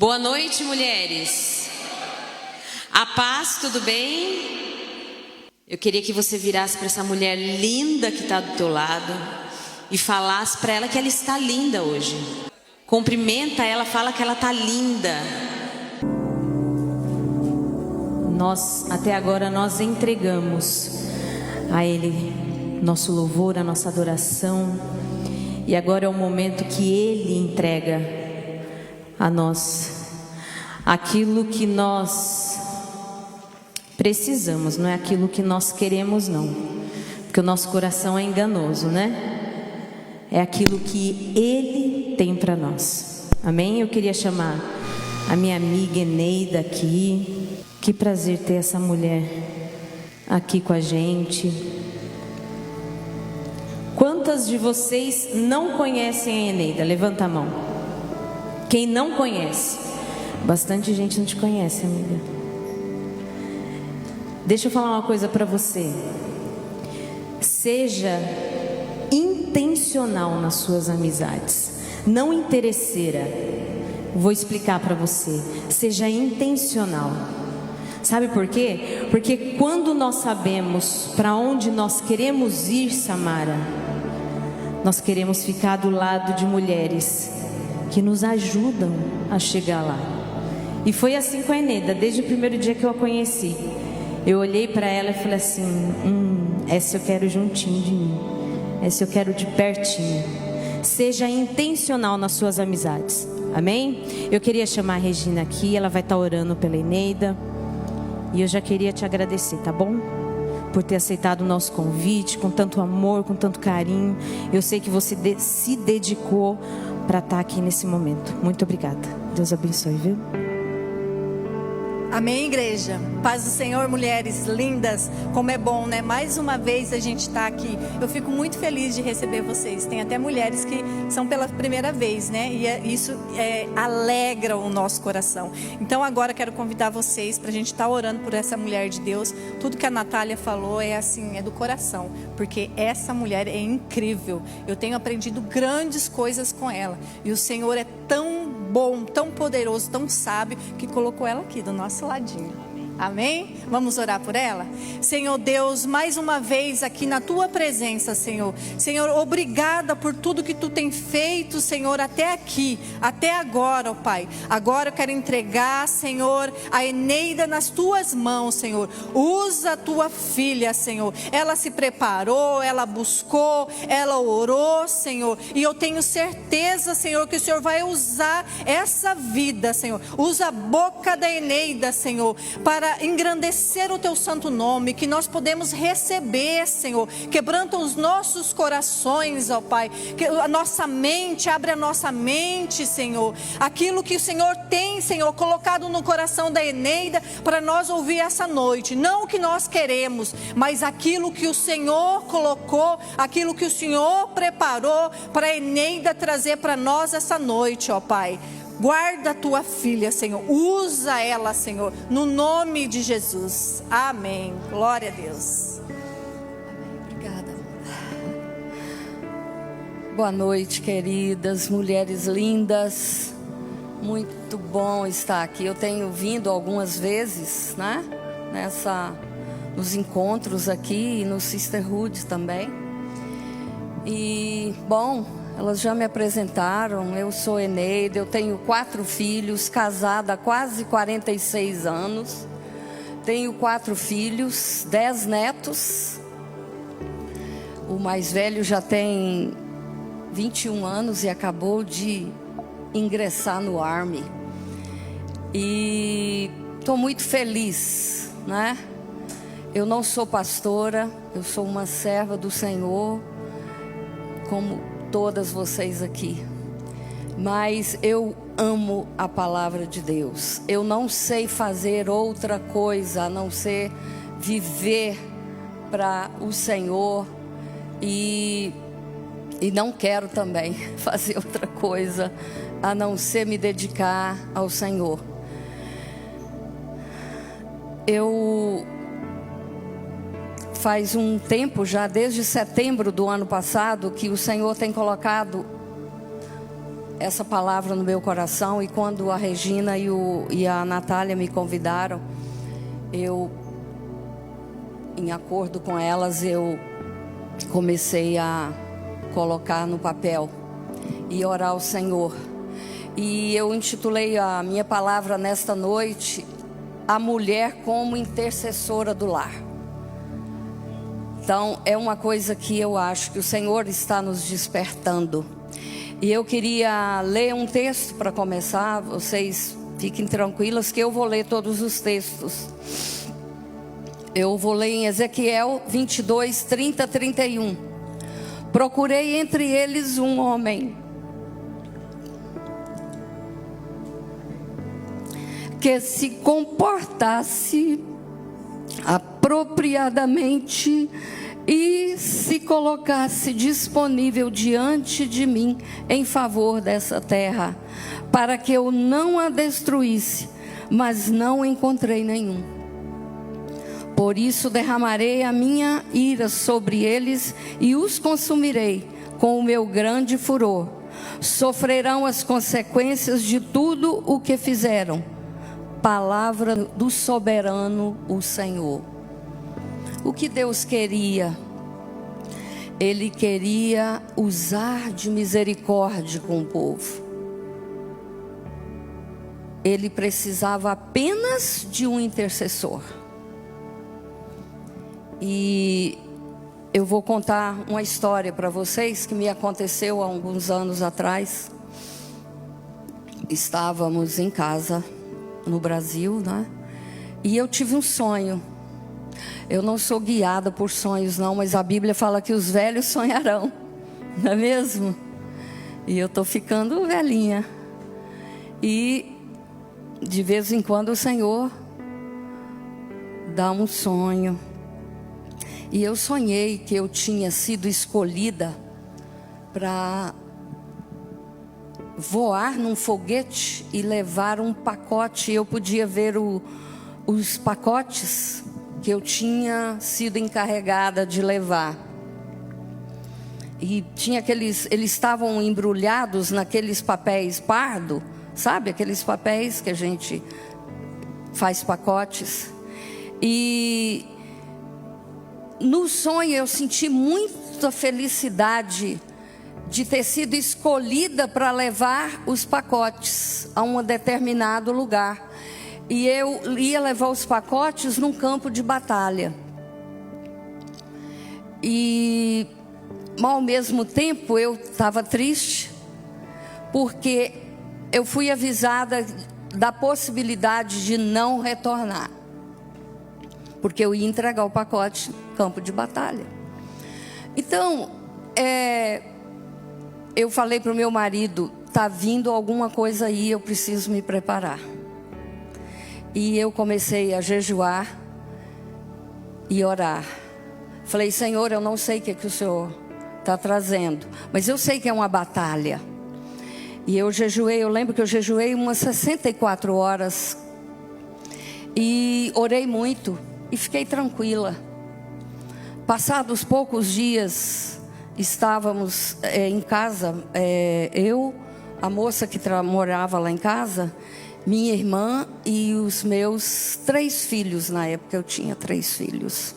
Boa noite, mulheres. A paz, tudo bem? Eu queria que você virasse para essa mulher linda que está do teu lado e falasse para ela que ela está linda hoje. Cumprimenta ela, fala que ela está linda. Até agora nós entregamos a Ele nosso louvor, a nossa adoração. E agora é o momento que Ele entrega a nós aquilo que nós precisamos, não é aquilo que nós queremos, não, porque o nosso coração é enganoso, né? É aquilo que Ele tem para nós. Amém? Eu queria chamar a minha amiga Eneida aqui. Que prazer ter essa mulher aqui com a gente. Quantas de vocês não conhecem a Eneida? Levanta a mão. Quem não conhece? Bastante gente não te conhece, amiga. Deixa eu falar uma coisa para você. Seja intencional nas suas amizades, não interesseira. Vou explicar para você. Seja intencional. Sabe por quê? Porque quando nós sabemos para onde nós queremos ir, Samara, nós queremos ficar do lado de mulheres que nos ajudam a chegar lá. E foi assim com a Eneida, desde o primeiro dia que eu a conheci. Eu olhei para ela e falei assim: essa eu quero juntinho de mim, essa eu quero de pertinho. Seja intencional nas suas amizades, amém? Eu queria chamar a Regina aqui, ela vai estar orando pela Eneida. E eu já queria te agradecer, tá bom? Por ter aceitado o nosso convite, com tanto amor, com tanto carinho. Eu sei que você se dedicou para estar aqui nesse momento. Muito obrigada. Deus abençoe, viu? Amém, igreja? Paz do Senhor, mulheres lindas. Como é bom, né? Mais uma vez a gente está aqui. Eu fico muito feliz de receber vocês. Tem até mulheres que são pela primeira vez, né? E isso alegra o nosso coração. Então agora quero convidar vocês para a gente estar orando por essa mulher de Deus. Tudo que a Natália falou é assim, é do coração. Porque essa mulher é incrível. Eu tenho aprendido grandes coisas com ela. E o Senhor é tão bom, tão poderoso, tão sábio, que colocou ela aqui do nosso ladinho. Amém? Vamos orar por ela? Senhor Deus, mais uma vez aqui na tua presença, Senhor. Senhor, obrigada por tudo que tu tem feito, Senhor, até aqui, até agora, ó Pai. Agora eu quero entregar, Senhor, a Eneida nas tuas mãos, Senhor. Usa a tua filha, Senhor. Ela se preparou, ela buscou, ela orou, Senhor. E eu tenho certeza, Senhor, que o Senhor vai usar essa vida, Senhor. Usa a boca da Eneida, Senhor, para engrandecer o teu santo nome, que nós podemos receber, Senhor, quebranta os nossos corações, ó Pai, que a nossa mente, abre a nossa mente, Senhor, aquilo que o Senhor tem, Senhor, colocado no coração da Eneida, para nós ouvir essa noite, não o que nós queremos, mas aquilo que o Senhor colocou, aquilo que o Senhor preparou, para a Eneida trazer para nós essa noite, ó Pai. Guarda a tua filha, Senhor. Usa ela, Senhor, no nome de Jesus. Amém. Glória a Deus. Amém. Obrigada. Boa noite, queridas, mulheres lindas. Muito bom estar aqui. Eu tenho vindo algumas vezes, né? Nos encontros aqui e no Sisterhood também. E, bom, elas já me apresentaram. Eu sou Eneida, eu tenho 4 filhos, casada há quase 46 anos. Tenho 4 filhos, 10 netos. O mais velho já tem 21 anos e acabou de ingressar no Army. E estou muito feliz, né? Eu não sou pastora, eu sou uma serva do Senhor, como todas vocês aqui, mas eu amo a palavra de Deus. Eu não sei fazer outra coisa a não ser viver para o Senhor e não quero também fazer outra coisa a não ser me dedicar ao Senhor. Faz um tempo já, desde setembro do ano passado, que o Senhor tem colocado essa palavra no meu coração, e quando a Regina e a Natália me convidaram, eu, em acordo com elas, eu comecei a colocar no papel e orar ao Senhor. E eu intitulei a minha palavra nesta noite, a mulher como intercessora do lar. Então, é uma coisa que eu acho que o Senhor está nos despertando. E eu queria ler um texto para começar. Vocês fiquem tranquilas que eu vou ler todos os textos. Eu vou ler em Ezequiel 22, 30, 31. Procurei entre eles um homem que se comportasse apropriadamente e se colocasse disponível diante de mim em favor dessa terra, para que eu não a destruísse, mas não encontrei nenhum. Por isso derramarei a minha ira sobre eles e os consumirei com o meu grande furor. Sofrerão as consequências de tudo o que fizeram. Palavra do soberano, o Senhor. O que Deus queria? Ele queria usar de misericórdia com o povo. Ele precisava apenas de um intercessor. E eu vou contar uma história para vocês que me aconteceu há alguns anos atrás. Estávamos em casa no Brasil, né? E eu tive um sonho. Eu não sou guiada por sonhos não, mas a Bíblia fala que os velhos sonharão, não é mesmo? E eu estou ficando velhinha. E de vez em quando o Senhor dá um sonho. E eu sonhei que eu tinha sido escolhida para voar num foguete e levar um pacote. Eu podia ver os pacotes que eu tinha sido encarregada de levar. E tinha eles estavam embrulhados naqueles papéis pardo, sabe? Aqueles papéis que a gente faz pacotes. E no sonho eu senti muita felicidade de ter sido escolhida para levar os pacotes a um determinado lugar. E eu ia levar os pacotes num campo de batalha. E ao mesmo tempo eu estava triste, porque eu fui avisada da possibilidade de não retornar, porque eu ia entregar o pacote no campo de batalha. Então, eu falei para o meu marido, está vindo alguma coisa aí, eu preciso me preparar. E eu comecei a jejuar e orar. Falei, Senhor, eu não sei o que o Senhor está trazendo, mas eu sei que é uma batalha. E eu jejuei, eu lembro que eu jejuei umas 64 horas. E orei muito e fiquei tranquila. Passados poucos dias, estávamos em casa, eu, a moça que morava lá em casa, minha irmã e os meus 3 filhos. Na época eu tinha 3 filhos.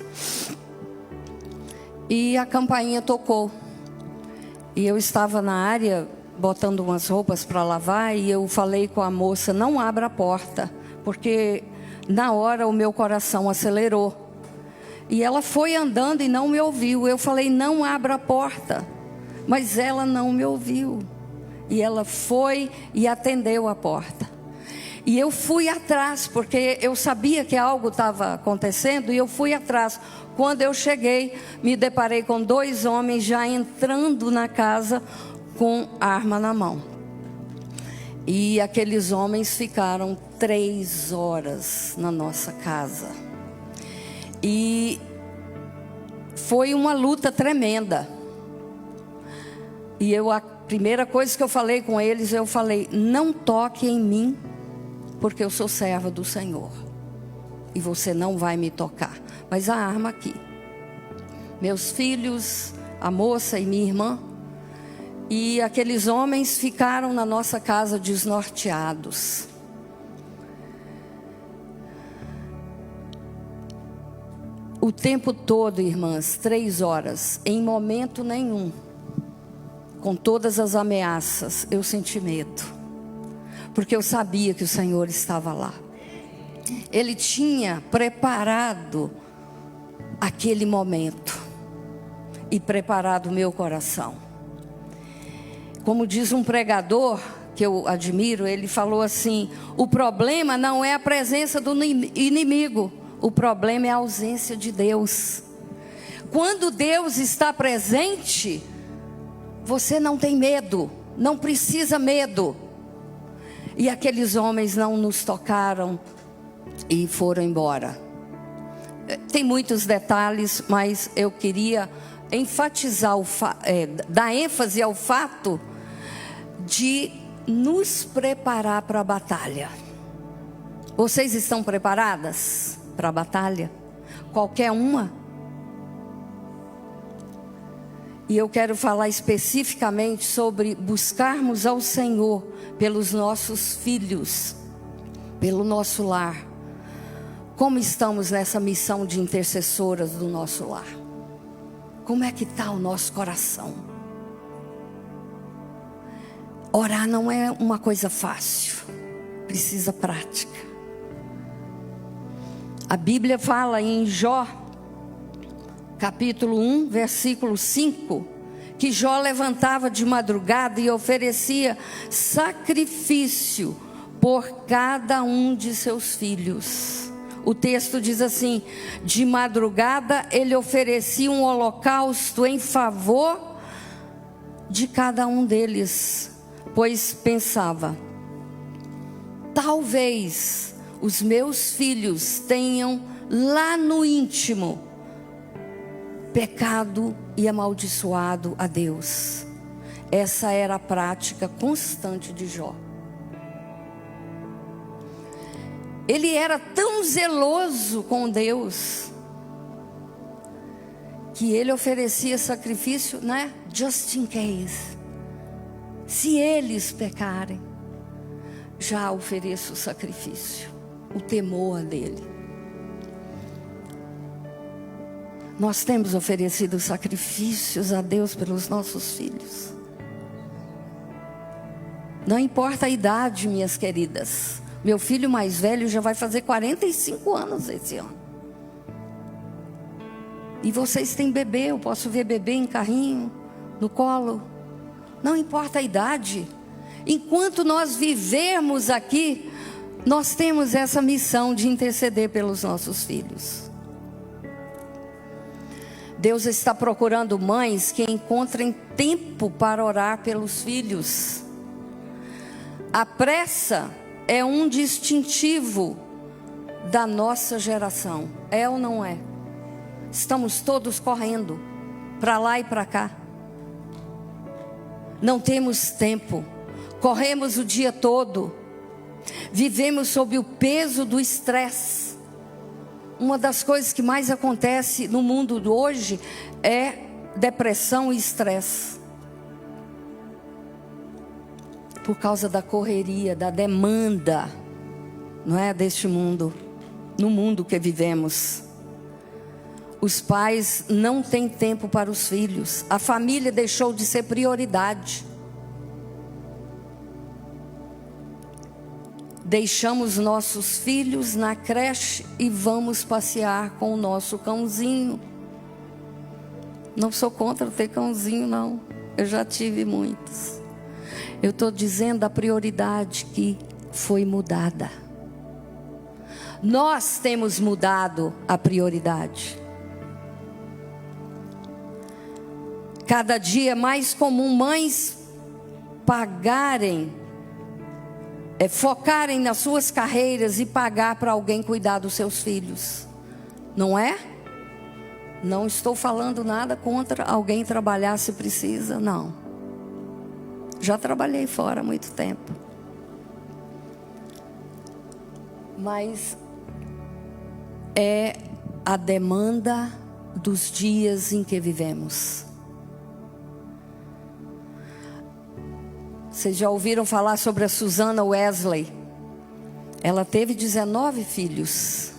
E a campainha tocou. E eu estava na área botando umas roupas para lavar, e eu falei com a moça, não abra a porta, porque na hora o meu coração acelerou. E ela foi andando e não me ouviu. Eu falei, não abra a porta. Mas ela não me ouviu. E ela foi e atendeu a porta. E eu fui atrás, porque eu sabia que algo estava acontecendo, e eu fui atrás. Quando eu cheguei, me deparei com 2 homens já entrando na casa com arma na mão. E aqueles homens ficaram 3 horas na nossa casa. E foi uma luta tremenda. E a primeira coisa que eu falei com eles, eu falei, não toque em mim, porque eu sou serva do Senhor. E você não vai me tocar. Mas a arma aqui. Meus filhos, a moça e minha irmã. E aqueles homens ficaram na nossa casa desnorteados. O tempo todo, irmãs, 3 horas, em momento nenhum, com todas as ameaças, eu senti medo. Porque eu sabia que o Senhor estava lá. Ele tinha preparado aquele momento e preparado o meu coração. Como diz um pregador que eu admiro, ele falou assim: o problema não é a presença do inimigo, o problema é a ausência de Deus. Quando Deus está presente, você não tem medo, não precisa medo. E aqueles homens não nos tocaram e foram embora. Tem muitos detalhes, mas eu queria enfatizar, dar ênfase ao fato de nos preparar para a batalha. Vocês estão preparadas para a batalha? Qualquer uma? E eu quero falar especificamente sobre buscarmos ao Senhor pelos nossos filhos, pelo nosso lar. Como estamos nessa missão de intercessoras do nosso lar? Como é que está o nosso coração? Orar não é uma coisa fácil, precisa prática. A Bíblia fala em Jó, capítulo 1, versículo 5, que Jó levantava de madrugada e oferecia sacrifício por cada um de seus filhos. O texto diz assim: de madrugada ele oferecia um holocausto em favor de cada um deles, pois pensava: talvez os meus filhos tenham lá no íntimo pecado e amaldiçoado a Deus. Essa era a prática constante de Jó. Ele era tão zeloso com Deus que ele oferecia sacrifício, né? Just in case. Se eles pecarem, já ofereço o sacrifício. O temor dele. Nós temos oferecido sacrifícios a Deus pelos nossos filhos. Não importa a idade, minhas queridas. Meu filho mais velho já vai fazer 45 anos esse ano. E vocês têm bebê, eu posso ver bebê em carrinho, no colo. Não importa a idade. Enquanto nós vivermos aqui, nós temos essa missão de interceder pelos nossos filhos. Deus está procurando mães que encontrem tempo para orar pelos filhos. A pressa é um distintivo da nossa geração. É ou não é? Estamos todos correndo para lá e para cá. Não temos tempo. Corremos o dia todo. Vivemos sob o peso do estresse. Uma das coisas que mais acontece no mundo de hoje é depressão e estresse. Por causa da correria, da demanda, não é, deste mundo, no mundo que vivemos. Os pais não têm tempo para os filhos. A família deixou de ser prioridade. Deixamos nossos filhos na creche e vamos passear com o nosso cãozinho. Não sou contra ter cãozinho, não. Eu já tive muitos. Eu estou dizendo a prioridade que foi mudada. Nós temos mudado a prioridade. Cada dia é mais comum mães focarem nas suas carreiras e pagar para alguém cuidar dos seus filhos. Não é? Não estou falando nada contra alguém trabalhar se precisa, não. Já trabalhei fora há muito tempo. Mas é a demanda dos dias em que vivemos. Vocês já ouviram falar sobre a Susana Wesley? Ela teve 19 filhos.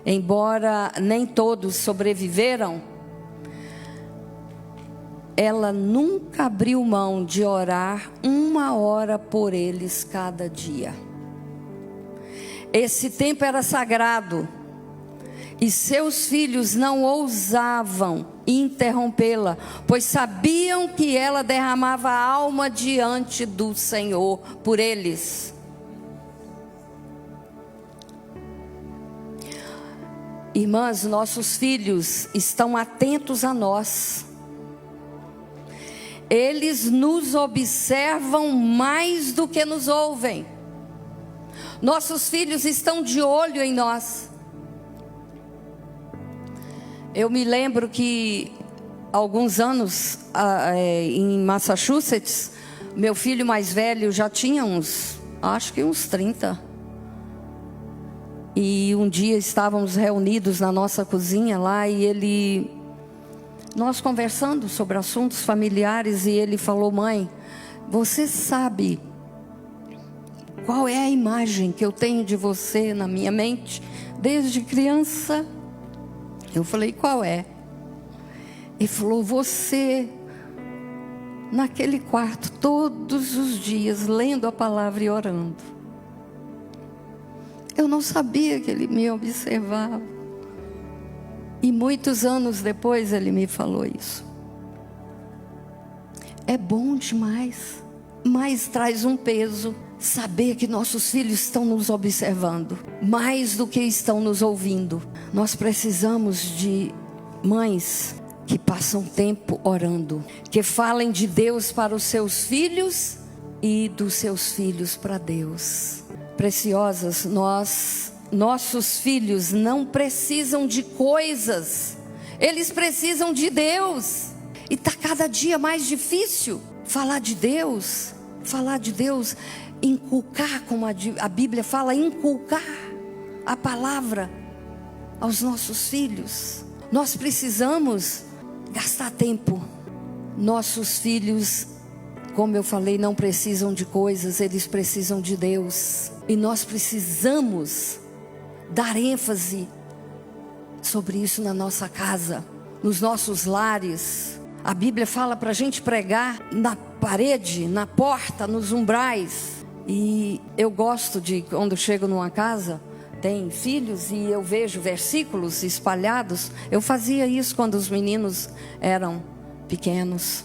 Embora nem todos sobreviveram, ela nunca abriu mão de orar 1 hora por eles cada dia. Esse tempo era sagrado e seus filhos não ousavam interrompê-la, pois sabiam que ela derramava a alma diante do Senhor por eles. Irmãs, nossos filhos estão atentos a nós. Eles nos observam mais do que nos ouvem. Nossos filhos estão de olho em nós. Eu me lembro que alguns anos em Massachusetts, meu filho mais velho já tinha acho que uns 30. E um dia estávamos reunidos na nossa cozinha lá e nós conversando sobre assuntos familiares, e ele falou: mãe, você sabe qual é a imagem que eu tenho de você na minha mente desde criança? Eu falei: qual é? Ele falou: você naquele quarto todos os dias lendo a palavra e orando. Eu não sabia que ele me observava. E muitos anos depois ele me falou isso. É bom demais, mas traz um peso saber que nossos filhos estão nos observando, mais do que estão nos ouvindo. Nós precisamos de mães que passam tempo orando, que falem de Deus para os seus filhos e dos seus filhos para Deus. Preciosas, nossos filhos não precisam de coisas, eles precisam de Deus. E está cada dia mais difícil falar de Deus, inculcar, como a Bíblia fala, inculcar a palavra aos nossos filhos. Nós precisamos gastar tempo. Nossos filhos, como eu falei, não precisam de coisas, eles precisam de Deus. E nós precisamos dar ênfase sobre isso na nossa casa, nos nossos lares. A Bíblia fala para a gente pregar na parede, na porta, nos umbrais. E eu gosto de, quando chego numa casa, tem filhos e eu vejo versículos espalhados. Eu fazia isso quando os meninos eram pequenos.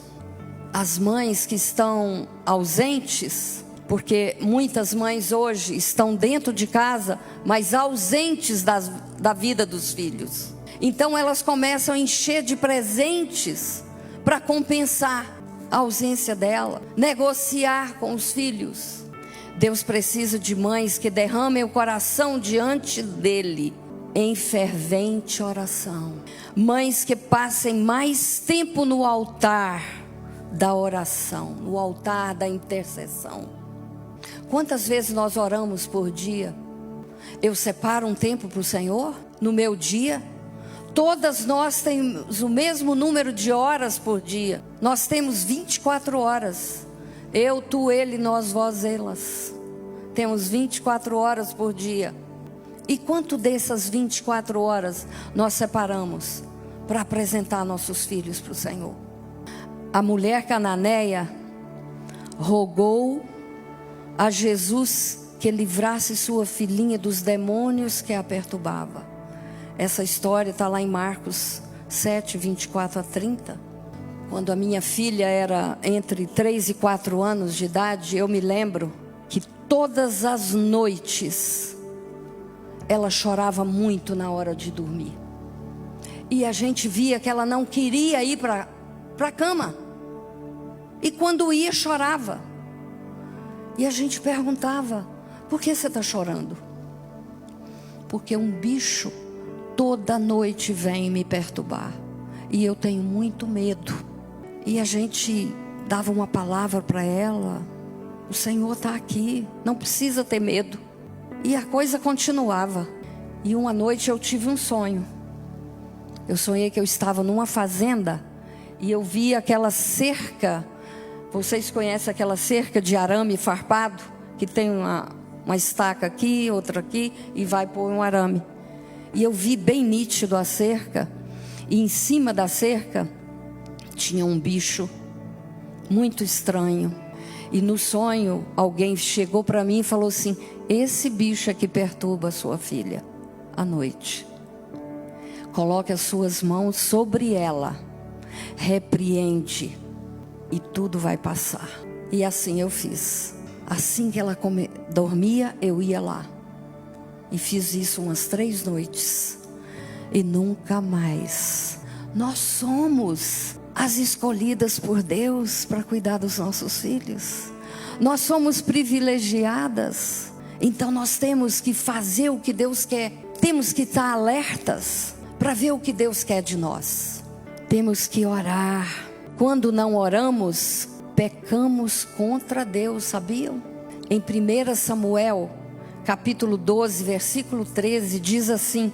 As mães que estão ausentes, porque muitas mães hoje estão dentro de casa, mas ausentes da vida dos filhos. Então elas começam a encher de presentes para compensar a ausência dela, negociar com os filhos. Deus precisa de mães que derramem o coração diante dele em fervente oração. Mães que passem mais tempo no altar da oração, no altar da intercessão. Quantas vezes nós oramos por dia? Eu separo um tempo para o Senhor no meu dia. Todas nós temos o mesmo número de horas por dia. Nós temos 24 horas. Eu, tu, ele, nós, vós, elas. Temos 24 horas por dia. E quanto dessas 24 horas nós separamos para apresentar nossos filhos para o Senhor? A mulher cananeia rogou a Jesus que livrasse sua filhinha dos demônios que a perturbava. Essa história está lá em Marcos 7, 24 a 30. Quando a minha filha era entre 3 e 4 anos de idade, eu me lembro que todas as noites ela chorava muito na hora de dormir. E a gente via que ela não queria ir para a cama. E quando ia, chorava. E a gente perguntava: por que você está chorando? Porque um bicho toda noite vem me perturbar. E eu tenho muito medo. E a gente dava uma palavra para ela: o Senhor está aqui, não precisa ter medo. E a coisa continuava. E uma noite eu tive um sonho. Eu sonhei que eu estava numa fazenda e eu via aquela cerca Vocês conhecem aquela cerca de arame farpado? Que tem uma estaca aqui, outra aqui, e vai pôr um arame. E eu vi bem nítido a cerca, e em cima da cerca tinha um bicho muito estranho. E no sonho alguém chegou para mim e falou assim: esse bicho é que perturba a sua filha à noite. Coloque as suas mãos sobre ela, repreende, e tudo vai passar. E assim eu fiz. Assim que ela dormia, eu ia lá. E fiz isso umas 3 noites. E nunca mais. Nós somos as escolhidas por Deus para cuidar dos nossos filhos. Nós somos privilegiadas. Então nós temos que fazer o que Deus quer. Temos que estar alertas para ver o que Deus quer de nós. Temos que orar. Quando não oramos, pecamos contra Deus, sabiam? Em 1 Samuel, capítulo 12, versículo 13, diz assim: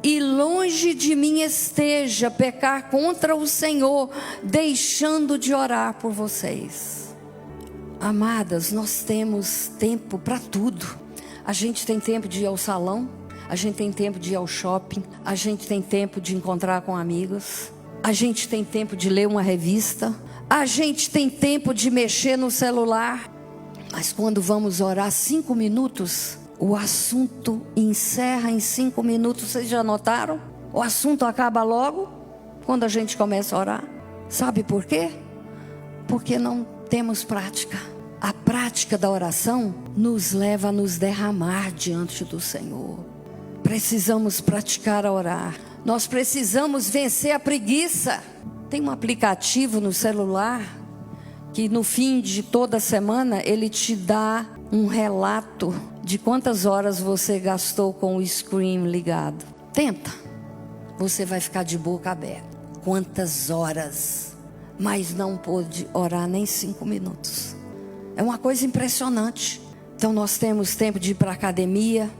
e longe de mim esteja pecar contra o Senhor, deixando de orar por vocês. Amadas, nós temos tempo para tudo. A gente tem tempo de ir ao salão, a gente tem tempo de ir ao shopping, a gente tem tempo de encontrar com amigos, a gente tem tempo de ler uma revista, a gente tem tempo de mexer no celular. Mas quando vamos orar 5 minutos, o assunto encerra em 5 minutos. Vocês já notaram? O assunto acaba logo quando a gente começa a orar. Sabe por quê? Porque não temos prática. A prática da oração nos leva a nos derramar diante do Senhor. Precisamos praticar a orar. Nós precisamos vencer a preguiça. Tem um aplicativo no celular que no fim de toda semana ele te dá um relato de quantas horas você gastou com o screen ligado. Tenta, você vai ficar de boca aberta. Quantas horas, mas não pôde orar nem 5 minutos. É uma coisa impressionante. Então nós temos tempo de ir para a academia,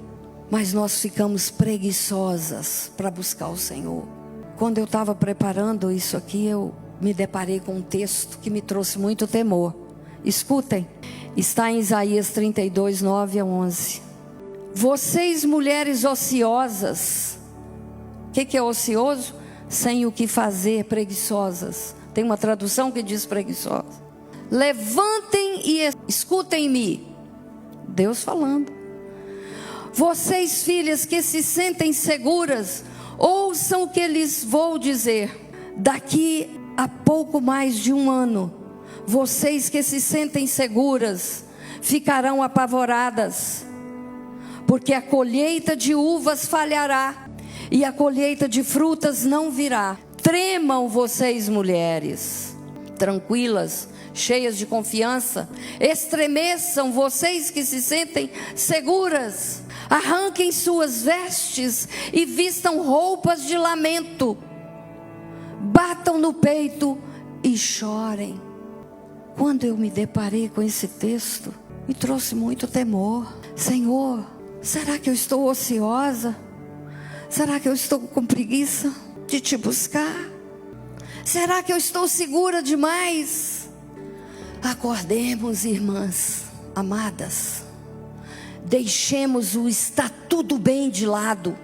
mas nós ficamos preguiçosas para buscar o Senhor. Quando eu estava preparando isso aqui, eu me deparei com um texto que me trouxe muito temor. Escutem, está em Isaías 32, 9 a 11. Vocês mulheres ociosas, o que é ocioso? Sem o que fazer, preguiçosas. Tem uma tradução que diz preguiçosa. Levantem e escutem-me. Deus falando. Vocês filhas que se sentem seguras, ouçam o que lhes vou dizer. Daqui a pouco mais de 1 ano, vocês que se sentem seguras ficarão apavoradas, porque a colheita de uvas falhará e a colheita de frutas não virá. Tremam vocês mulheres, tranquilas, cheias de confiança, estremeçam vocês que se sentem seguras, arranquem suas vestes e vistam roupas de lamento, batam no peito e chorem. Quando eu me deparei com esse texto, me trouxe muito temor. Senhor, será que eu estou ociosa? Será que eu estou com preguiça de te buscar? Será que eu estou segura demais? Acordemos, irmãs amadas. Deixemos o está tudo bem de lado.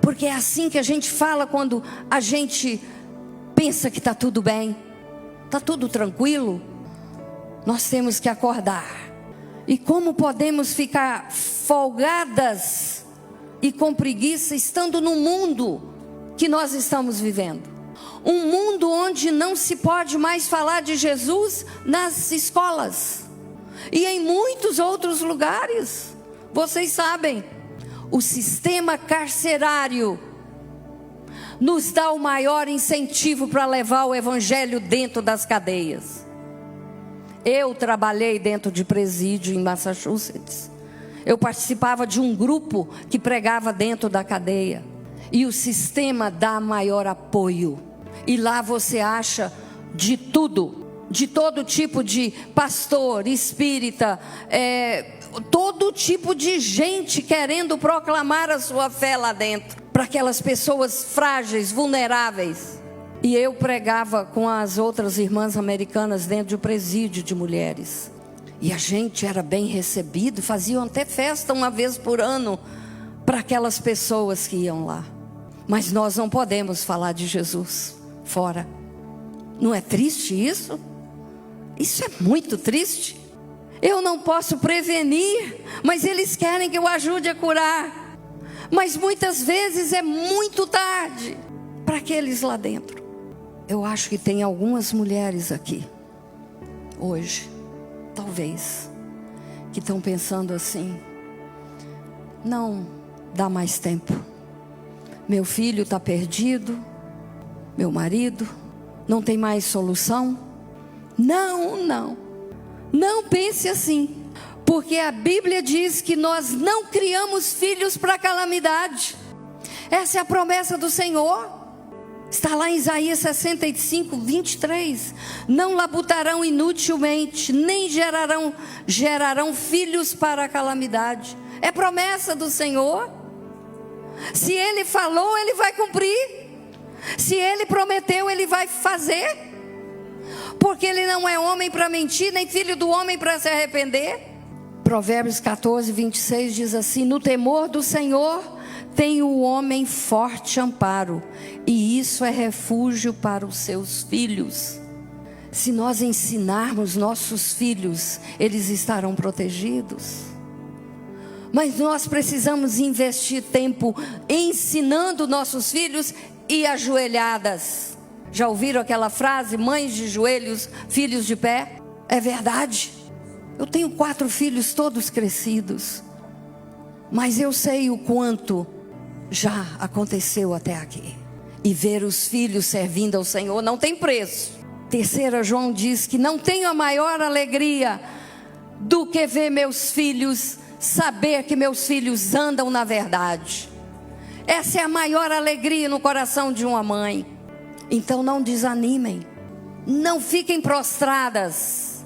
Porque é assim que a gente fala quando a gente pensa que está tudo bem. Está tudo tranquilo. Nós temos que acordar. E como podemos ficar folgadas e com preguiça estando no mundo que nós estamos vivendo? Um mundo onde não se pode mais falar de Jesus nas escolas e em muitos outros lugares. Vocês sabem, o sistema carcerário nos dá o maior incentivo para levar o evangelho dentro das cadeias. Eu trabalhei dentro de presídio em Massachusetts. Eu participava de um grupo que pregava dentro da cadeia. E o sistema dá maior apoio. E lá você acha de tudo, de todo tipo de pastor, espírita, todo tipo de gente querendo proclamar a sua fé lá dentro, para aquelas pessoas frágeis, vulneráveis. E eu pregava com as outras irmãs americanas dentro de um presídio de mulheres. E a gente era bem recebido, faziam até festa uma vez por ano para aquelas pessoas que iam lá. Mas nós não podemos falar de Jesus fora. Não é triste isso? Isso é muito triste. Eu não posso prevenir, mas eles querem que eu ajude a curar. Mas muitas vezes é muito tarde para aqueles lá dentro. Eu acho que tem algumas mulheres aqui hoje, talvez, que estão pensando assim: não dá mais tempo. Meu filho está perdido, meu marido não tem mais solução. Não pense assim, porque a Bíblia diz que nós não criamos filhos para calamidade. Essa é a promessa do Senhor. Está lá em Isaías 65, 23. Não labutarão inutilmente, nem gerarão filhos para a calamidade. É promessa do Senhor. Se Ele falou, Ele vai cumprir. Se Ele prometeu, Ele vai fazer. Porque Ele não é homem para mentir, nem filho do homem para se arrepender. Provérbios 14, 26 diz assim: no temor do Senhor tem o homem forte amparo, e isso é refúgio para os seus filhos. Se nós ensinarmos nossos filhos, eles estarão protegidos. Mas nós precisamos investir tempo ensinando nossos filhos e ajoelhadas. Já ouviram aquela frase, mães de joelhos, filhos de pé? É verdade. Eu tenho 4 filhos todos crescidos, mas eu sei o quanto já aconteceu até aqui. E ver os filhos servindo ao Senhor não tem preço. 3 João diz que não tenho a maior alegria do que ver meus filhos, saber que meus filhos andam na verdade. Essa é a maior alegria no coração de uma mãe. Então não desanimem, não fiquem prostradas.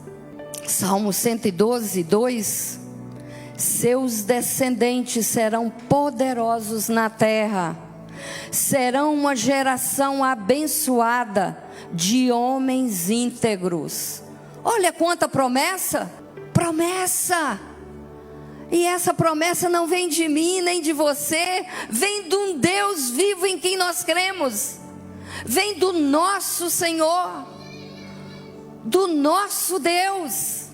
Salmo 112, 2: seus descendentes serão poderosos na terra, serão uma geração abençoada de homens íntegros. Olha quanta promessa, promessa. E essa promessa não vem de mim nem de você, vem de um Deus vivo em quem nós cremos. Vem do nosso Senhor, do nosso Deus.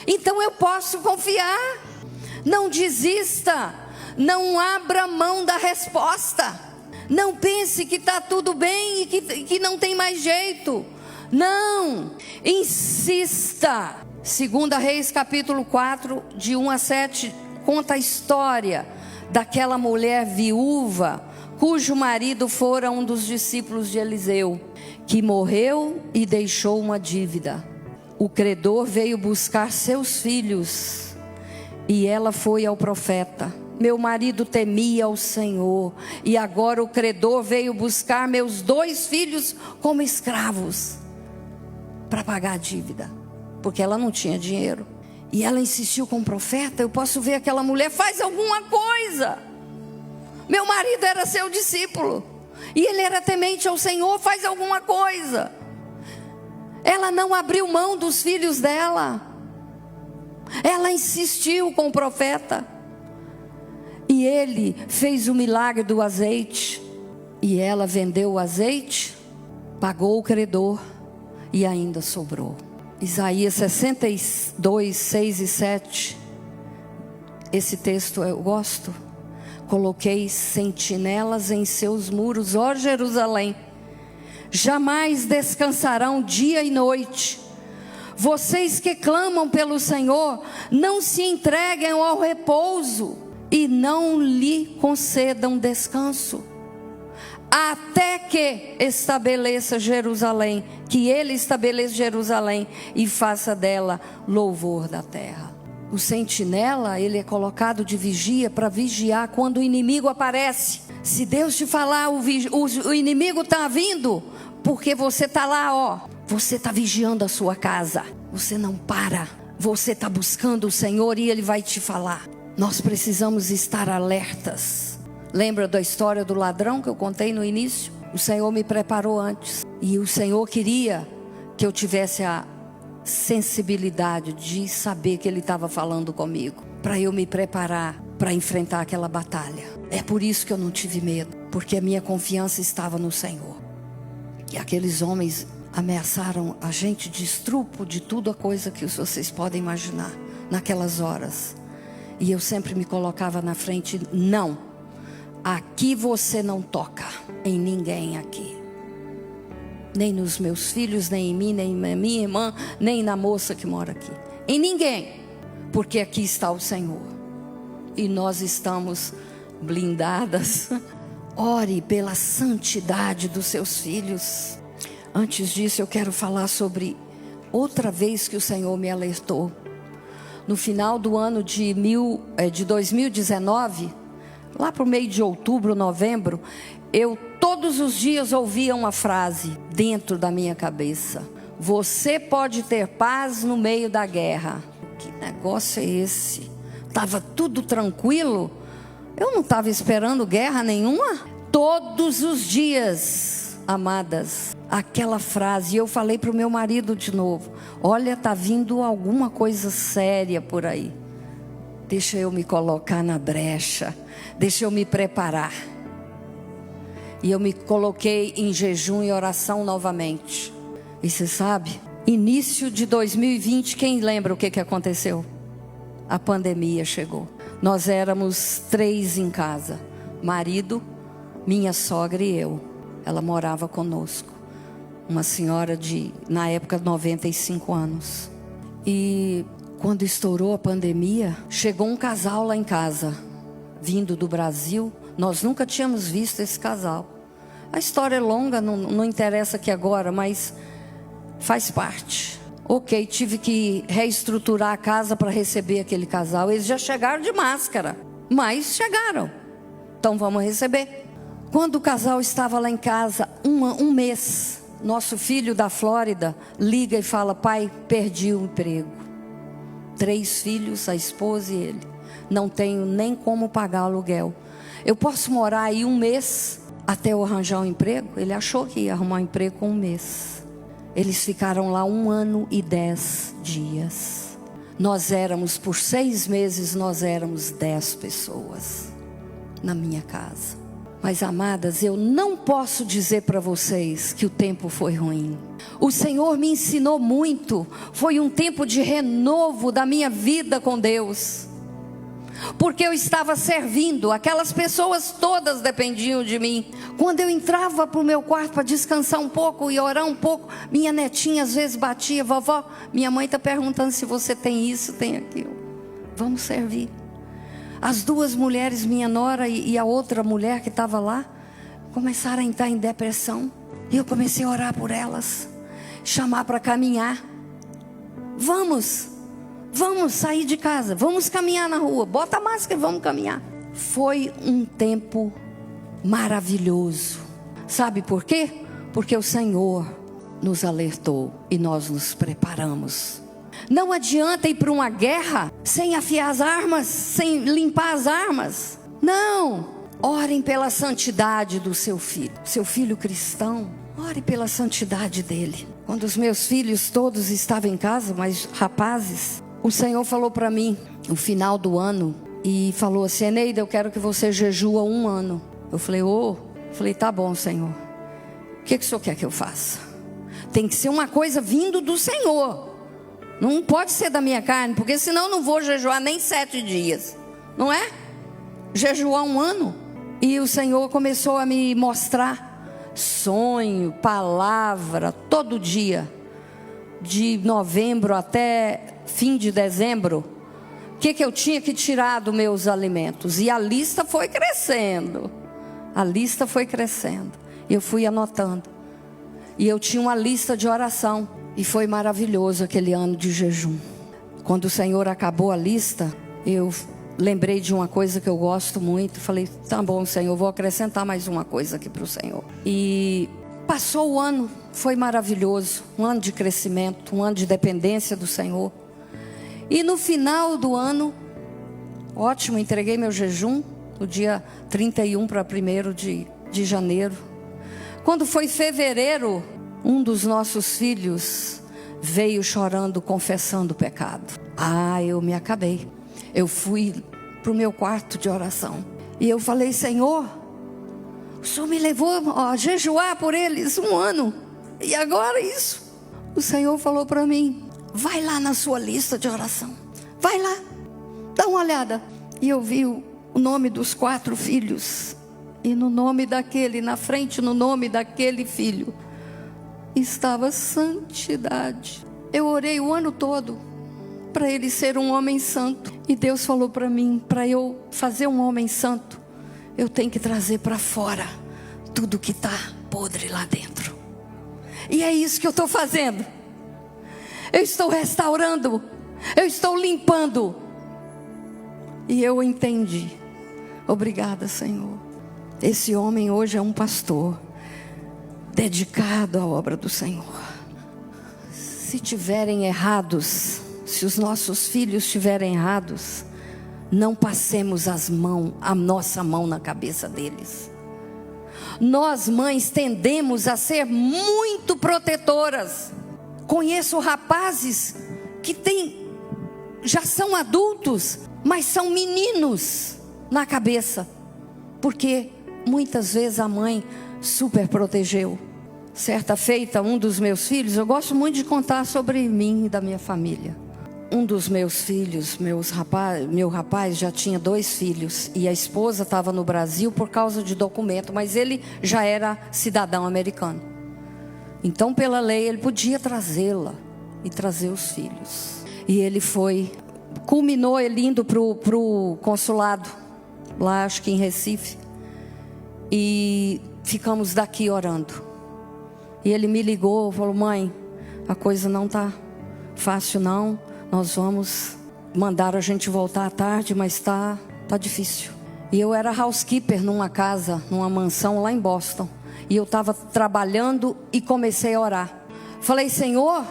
Então eu posso confiar. Não desista, não abra mão da resposta. Não pense que está tudo bem e que não tem mais jeito. Não, insista. 2 Reis capítulo 4, de 1 a 7, conta a história daquela mulher viúva, cujo marido fora um dos discípulos de Eliseu, que morreu e deixou uma dívida. O credor veio buscar seus filhos, e ela foi ao profeta: meu marido temia ao Senhor, e agora o credor veio buscar meus 2 filhos como escravos, para pagar a dívida, porque ela não tinha dinheiro. E ela insistiu com o profeta. Eu posso ver aquela mulher: faz alguma coisa. Meu marido era seu discípulo, e ele era temente ao Senhor, faz alguma coisa. Ela não abriu mão dos filhos dela. Ela insistiu com o profeta. E ele fez o milagre do azeite. E ela vendeu o azeite, pagou o credor, e ainda sobrou. Isaías 62, 6 e 7. Esse texto eu gosto. Coloquei sentinelas em seus muros, ó Jerusalém. Jamais descansarão dia e noite. Vocês que clamam pelo Senhor, não se entreguem ao repouso e não lhe concedam descanso, até que estabeleça Jerusalém, que Ele estabeleça Jerusalém e faça dela louvor da terra. O sentinela, ele é colocado de vigia para vigiar quando o inimigo aparece. Se Deus te falar, o inimigo está vindo, porque você está lá, ó. Você está vigiando a sua casa. Você não para. Você está buscando o Senhor e Ele vai te falar. Nós precisamos estar alertas. Lembra da história do ladrão que eu contei no início? O Senhor me preparou antes. E o Senhor queria que eu tivesse a sensibilidade de saber que Ele estava falando comigo, para eu me preparar para enfrentar aquela batalha. É por isso que eu não tive medo, porque a minha confiança estava no Senhor. E aqueles homens ameaçaram a gente de estrupo, de tudo a coisa que vocês podem imaginar naquelas horas. E eu sempre me colocava na frente: não, aqui você não toca em ninguém aqui. Nem nos meus filhos, nem em mim, nem na minha irmã, nem na moça que mora aqui. Em ninguém. Porque aqui está o Senhor. E nós estamos blindadas. Ore pela santidade dos seus filhos. Antes disso, eu quero falar sobre outra vez que o Senhor me alertou. No final do ano de 2019, lá para o meio de outubro, novembro, eu todos os dias ouvia uma frase dentro da minha cabeça: você pode ter paz no meio da guerra. Que negócio é esse? Estava tudo tranquilo? Eu não estava esperando guerra nenhuma. Todos os dias, amadas, aquela frase. E eu falei para o meu marido de novo: olha, está vindo alguma coisa séria por aí. Deixa eu me colocar na brecha. Deixa eu me preparar. E eu me coloquei em jejum e oração novamente. E você sabe, início de 2020, quem lembra o que aconteceu? A pandemia chegou. Nós éramos 3 em casa: marido, minha sogra e eu. Ela morava conosco. Uma senhora de, na época, 95 anos. E quando estourou a pandemia, chegou um casal lá em casa, vindo do Brasil. Nós nunca tínhamos visto esse casal. A história é longa, não interessa aqui agora, mas faz parte. Ok, tive que reestruturar a casa para receber aquele casal. Eles já chegaram de máscara, mas chegaram. Então vamos receber. Quando o casal estava lá em casa, um mês, nosso filho da Flórida liga e fala: pai, perdi o emprego. 3 filhos, a esposa e ele. Não tenho nem como pagar o aluguel. Eu posso morar aí 1 mês até eu arranjar um emprego? Ele achou que ia arrumar um emprego com 1 mês. Eles ficaram lá 1 ano e 10 dias. Nós éramos, por 6 meses, nós éramos 10 pessoas na minha casa. Mas, amadas, eu não posso dizer para vocês que o tempo foi ruim. O Senhor me ensinou muito. Foi um tempo de renovo da minha vida com Deus. Porque eu estava servindo, aquelas pessoas todas dependiam de mim. Quando eu entrava para o meu quarto para descansar um pouco e orar um pouco, minha netinha às vezes batia: vovó, minha mãe está perguntando se você tem isso, tem aquilo. Vamos servir. As 2 mulheres, minha nora e a outra mulher que estava lá, começaram a entrar em depressão. E eu comecei a orar por elas, chamar para caminhar. Vamos sair de casa, vamos caminhar na rua, bota a máscara e vamos caminhar. Foi um tempo maravilhoso. Sabe por quê? Porque o Senhor nos alertou e nós nos preparamos. Não adianta ir para uma guerra sem afiar as armas, sem limpar as armas. Não, orem pela santidade do seu filho cristão. Ore pela santidade dele. Quando os meus filhos todos estavam em casa, mas rapazes, o Senhor falou para mim no final do ano e falou assim: Eneida, eu quero que você jejua 1 ano. Eu falei: tá bom, Senhor. O que o Senhor quer que eu faça? Tem que ser uma coisa vindo do Senhor. Não pode ser da minha carne, porque senão eu não vou jejuar nem 7 dias. Não é? Jejuar 1 ano. E o Senhor começou a me mostrar sonho, palavra, todo dia. De novembro até fim de dezembro, o que eu tinha que tirar dos meus alimentos. E a lista foi crescendo. Eu fui anotando. E eu tinha uma lista de oração. E foi maravilhoso aquele ano de jejum. Quando o Senhor acabou a lista, eu lembrei de uma coisa que eu gosto muito. Falei: tá bom, Senhor, vou acrescentar mais uma coisa aqui para o Senhor. E passou o ano, foi maravilhoso. Um ano de crescimento, um ano de dependência do Senhor. E no final do ano, ótimo, entreguei meu jejum no dia 31 para 1º de janeiro. Quando foi fevereiro, um dos nossos filhos veio chorando, confessando o pecado. Eu me acabei. Eu fui para o meu quarto de oração e eu falei: Senhor, o Senhor me levou a jejuar por eles 1 ano, e agora isso. O Senhor falou para mim: vai lá na sua lista de oração, vai lá, dá uma olhada. E eu vi o nome dos 4 filhos, e no nome daquele, na frente, no nome daquele filho, estava santidade. Eu orei o ano todo para ele ser um homem santo, e Deus falou para mim: para eu fazer um homem santo, eu tenho que trazer para fora tudo que está podre lá dentro. E é isso que eu estou fazendo. Eu estou restaurando, eu estou limpando. E eu entendi. Obrigada, Senhor. Esse homem hoje é um pastor dedicado à obra do Senhor. Se tiverem errados, se os nossos filhos estiverem errados, não passemos a nossa mão na cabeça deles. Nós, mães, tendemos a ser muito protetoras. Conheço rapazes que já são adultos, mas são meninos na cabeça, porque muitas vezes a mãe super protegeu. Certa feita, um dos meus filhos, eu gosto muito de contar sobre mim e da minha família. Um dos meus filhos, meu rapaz já tinha 2 filhos, e a esposa estava no Brasil por causa de documento, mas ele já era cidadão americano. Então, pela lei, ele podia trazê-la e trazer os filhos. E ele culminou ele indo para o consulado, lá acho que em Recife, e ficamos daqui orando. E ele me ligou, falou: mãe, a coisa não está fácil não, nós vamos mandar a gente voltar à tarde, mas está difícil. E eu era housekeeper numa casa, numa mansão lá em Boston, e eu estava trabalhando e comecei a orar. Falei: Senhor,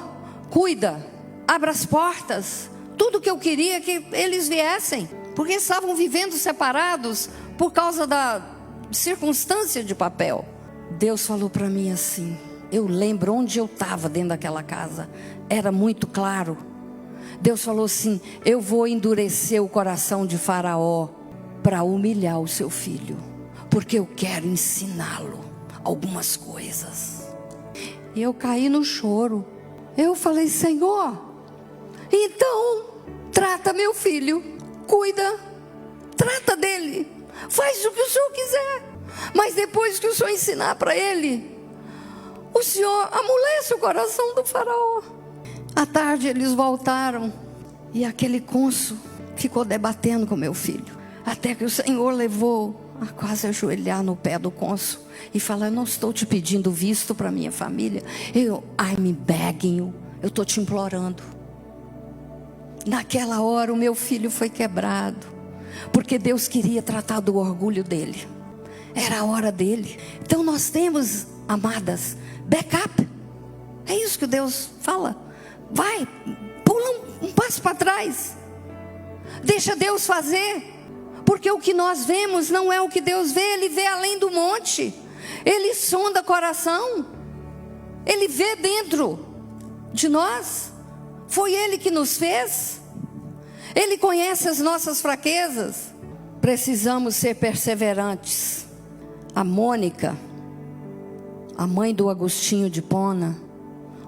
cuida, abra as portas. Tudo que eu queria é que eles viessem, porque estavam vivendo separados por causa da circunstância de papel. Deus falou para mim assim, eu lembro onde eu estava dentro daquela casa, era muito claro. Deus falou assim: eu vou endurecer o coração de Faraó para humilhar o seu filho, porque eu quero ensiná-lo algumas coisas. E eu caí no choro. Eu falei: Senhor, então trata meu filho, cuida, trata dele, faz o que o Senhor quiser, mas depois que o Senhor ensinar para ele, o Senhor amolece o coração do Faraó. À tarde eles voltaram, e aquele cônsul ficou debatendo com meu filho, até que o Senhor levou a quase ajoelhar no pé do cônsul e falar: eu não estou te pedindo visto para minha família, I'm begging you, eu estou te implorando. Naquela hora o meu filho foi quebrado, porque Deus queria tratar do orgulho dele, era a hora dele. Então nós temos, amadas, backup. É isso que Deus fala. Vai, pula um passo para trás, deixa Deus fazer, porque o que nós vemos não é o que Deus vê. Ele vê além do monte, Ele sonda coração, Ele vê dentro de nós. Foi Ele que nos fez, Ele conhece as nossas fraquezas. Precisamos ser perseverantes. A Mônica, a mãe do Agostinho de Pona,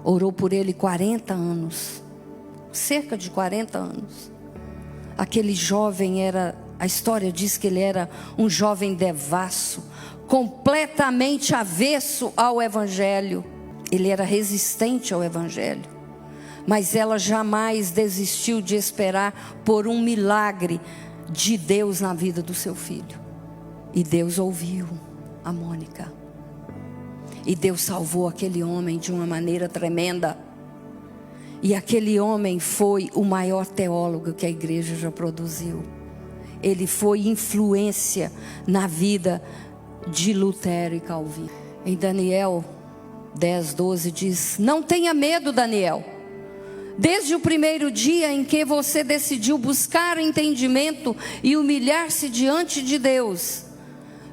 orou por ele 40 anos, cerca de 40 anos. Aquele jovem a história diz que ele era um jovem devasso, completamente avesso ao Evangelho. Ele era resistente ao Evangelho, mas ela jamais desistiu de esperar por um milagre de Deus na vida do seu filho. E Deus ouviu a Mônica, e Deus salvou aquele homem de uma maneira tremenda. E aquele homem foi o maior teólogo que a igreja já produziu. Ele foi influência na vida de Lutero e Calvino. Em Daniel 10:12 diz: não tenha medo, Daniel. Desde o primeiro dia em que você decidiu buscar o entendimento e humilhar-se diante de Deus,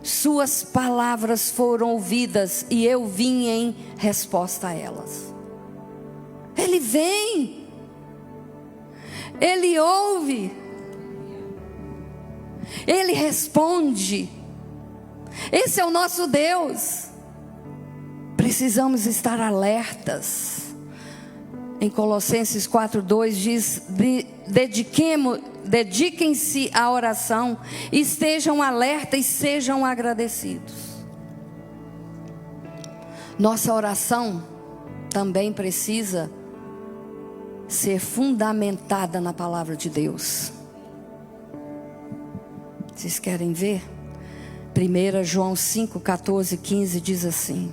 suas palavras foram ouvidas e eu vim em resposta a elas. Ele vem, Ele ouve, Ele responde. Esse é o nosso Deus. Precisamos estar alertas. Em Colossenses 4:2 diz: dediquem-se à oração, estejam alertas e sejam agradecidos. Nossa oração também precisa ser fundamentada na palavra de Deus. Vocês querem ver? 1 João 5:14-15 diz assim: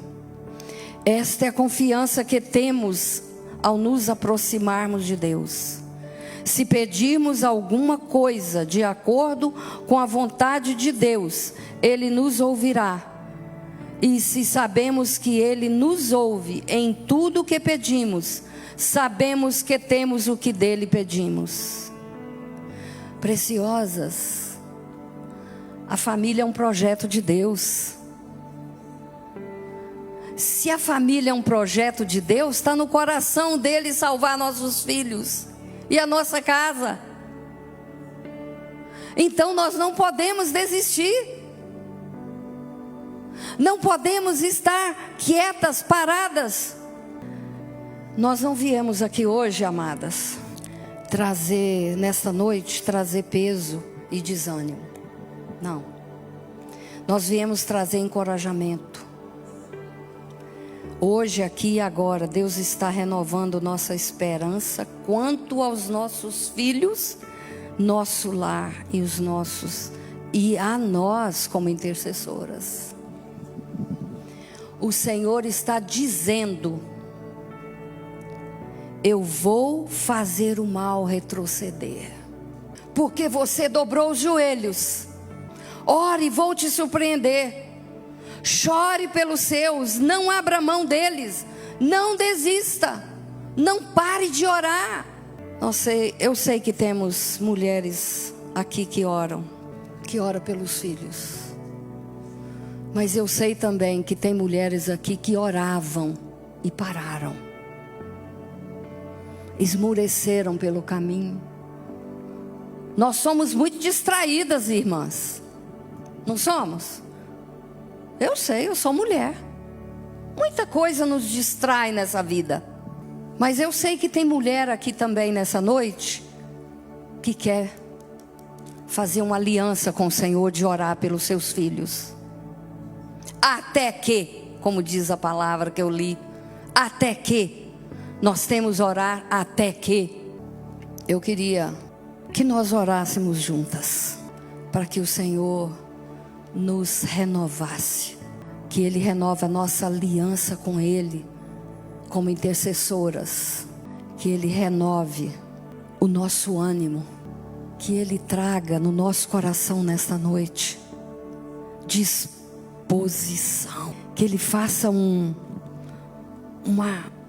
esta é a confiança que temos ao nos aproximarmos de Deus. Se pedirmos alguma coisa de acordo com a vontade de Deus, Ele nos ouvirá. E se sabemos que Ele nos ouve em tudo o que pedimos, sabemos que temos o que dele pedimos. Preciosas, a família é um projeto de Deus. Se a família é um projeto de Deus, está no coração dele salvar nossos filhos e a nossa casa. Então nós não podemos desistir. Não podemos estar quietas, paradas. Nós não viemos aqui hoje, amadas, nesta noite, trazer peso e desânimo. Não. Nós viemos trazer encorajamento. Hoje, aqui e agora, Deus está renovando nossa esperança quanto aos nossos filhos, nosso lar e a nós como intercessoras. O Senhor está dizendo: eu vou fazer o mal retroceder, porque você dobrou os joelhos. Ore, vou te surpreender. Chore pelos seus, não abra mão deles, não desista, não pare de orar. Eu sei que temos mulheres aqui que oram pelos filhos, mas eu sei também que tem mulheres aqui que oravam e pararam, esmoreceram pelo caminho. Nós somos muito distraídas, irmãs, não somos? Eu sei, eu sou mulher. Muita coisa nos distrai nessa vida. Mas eu sei que tem mulher aqui também nessa noite que quer fazer uma aliança com o Senhor de orar pelos seus filhos. Até que, como diz a palavra que eu li, até que nós temos orar até que. Eu queria que nós orássemos juntas para que o Senhor nos renovasse, que Ele renova a nossa aliança com Ele como intercessoras, que Ele renove o nosso ânimo, que Ele traga no nosso coração nesta noite disposição, que Ele faça uma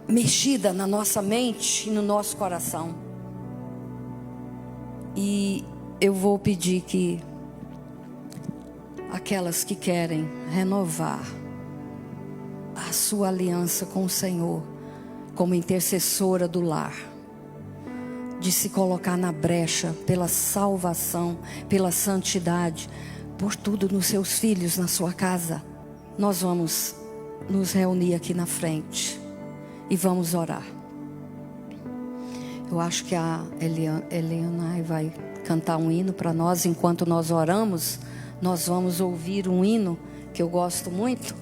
mexida na nossa mente e no nosso coração. E eu vou pedir que aquelas que querem renovar a sua aliança com o Senhor, como intercessora do lar, de se colocar na brecha pela salvação, pela santidade, por tudo nos seus filhos, na sua casa, nós vamos nos reunir aqui na frente e vamos orar. Eu acho que a Eliana vai cantar um hino para nós. Enquanto nós oramos, nós vamos ouvir um hino que eu gosto muito.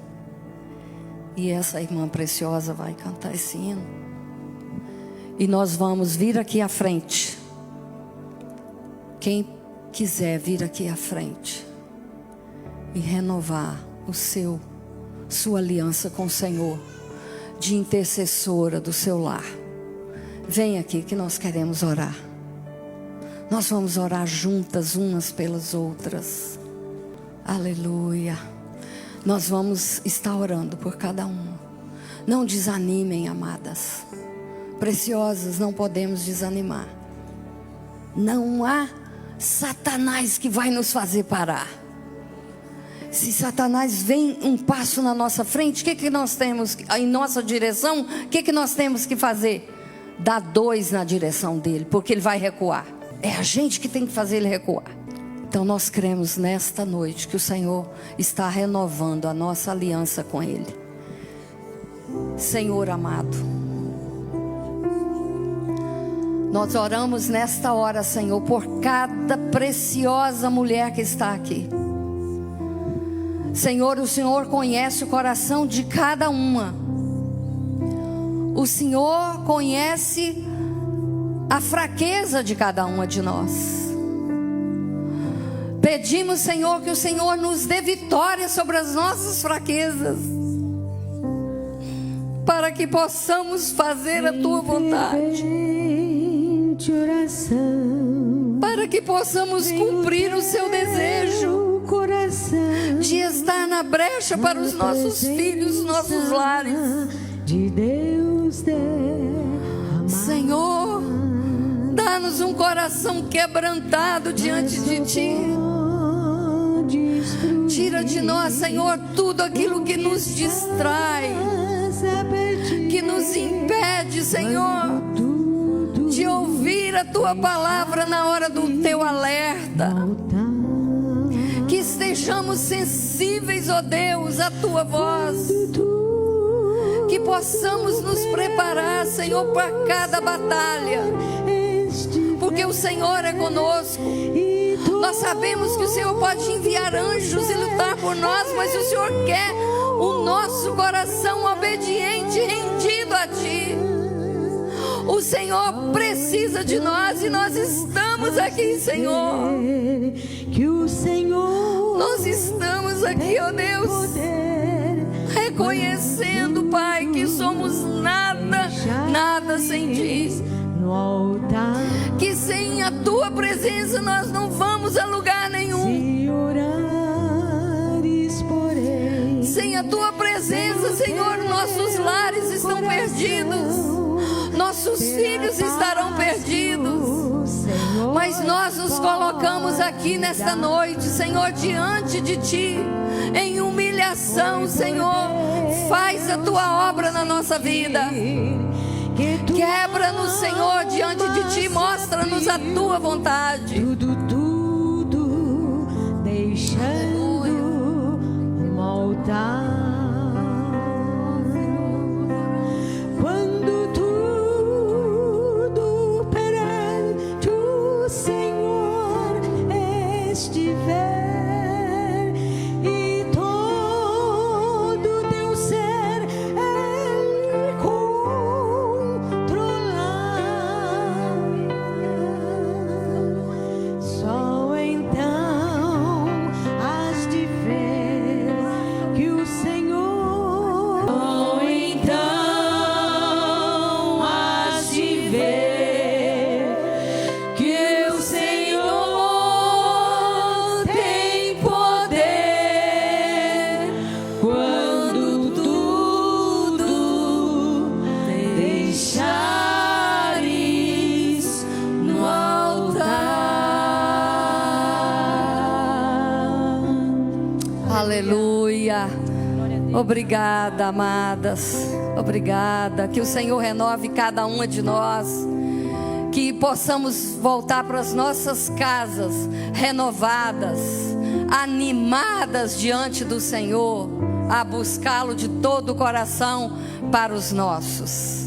E essa irmã preciosa vai cantar esse hino. E nós vamos vir aqui à frente. Quem quiser vir aqui à frente e renovar sua aliança com o Senhor, de intercessora do seu lar, vem aqui que nós queremos orar. Nós vamos orar juntas umas pelas outras. Aleluia. Nós vamos estar orando por cada uma. Não desanimem, amadas. Preciosas, não podemos desanimar. Não há Satanás que vai nos fazer parar. Se Satanás vem um passo na nossa frente, o que nós temos, em nossa direção, o que nós temos que fazer? Dar 2 na direção dele, porque ele vai recuar. É a gente que tem que fazer ele recuar. Então nós cremos nesta noite que o Senhor está renovando a nossa aliança com Ele. Senhor amado, nós oramos nesta hora, Senhor, por cada preciosa mulher que está aqui. Senhor, o Senhor conhece o coração de cada uma. O Senhor conhece a fraqueza de cada uma de nós. Pedimos, Senhor, que o Senhor nos dê vitória sobre as nossas fraquezas, para que possamos fazer a Tua vontade, para que possamos cumprir o Seu desejo de estar na brecha para os nossos filhos, nossos lares. Senhor, dá-nos um coração quebrantado diante de Ti. Tira de nós, Senhor, tudo aquilo que nos distrai, que nos impede, Senhor, de ouvir a Tua palavra na hora do Teu alerta. Que estejamos sensíveis, ó Deus, à Tua voz. Que possamos nos preparar, Senhor, para cada batalha, porque o Senhor é conosco. Nós sabemos que o Senhor pode enviar anjos e lutar por nós, mas o Senhor quer o nosso coração obediente, rendido a Ti. O Senhor precisa de nós e nós estamos aqui, Senhor. Nós estamos aqui, ó Deus, reconhecendo, Pai, que somos nada, nada sem Ti. Que sem a Tua presença nós não vamos a lugar nenhum. Sem a Tua presença, Senhor, nossos lares estão perdidos, nossos filhos estarão perdidos. Mas nós nos colocamos aqui nesta noite, Senhor, diante de Ti, em humilhação. Senhor, faz a Tua obra na nossa vida. Quebra-nos, Senhor, diante de Ti, mostra-nos a Tua vontade. Tudo deixando um altar. Quando tudo perante o Senhor estiver, e todo teu ser Ele controlar, só então has de ver que o Senhor, só então has de ver que o Senhor tem poder. Quando tudo deixares no altar. Aleluia. Obrigada, amadas. Obrigada. Que o Senhor renove cada uma de nós. Que possamos voltar para as nossas casas renovadas, animadas diante do Senhor, a buscá-lo de todo o coração para os nossos.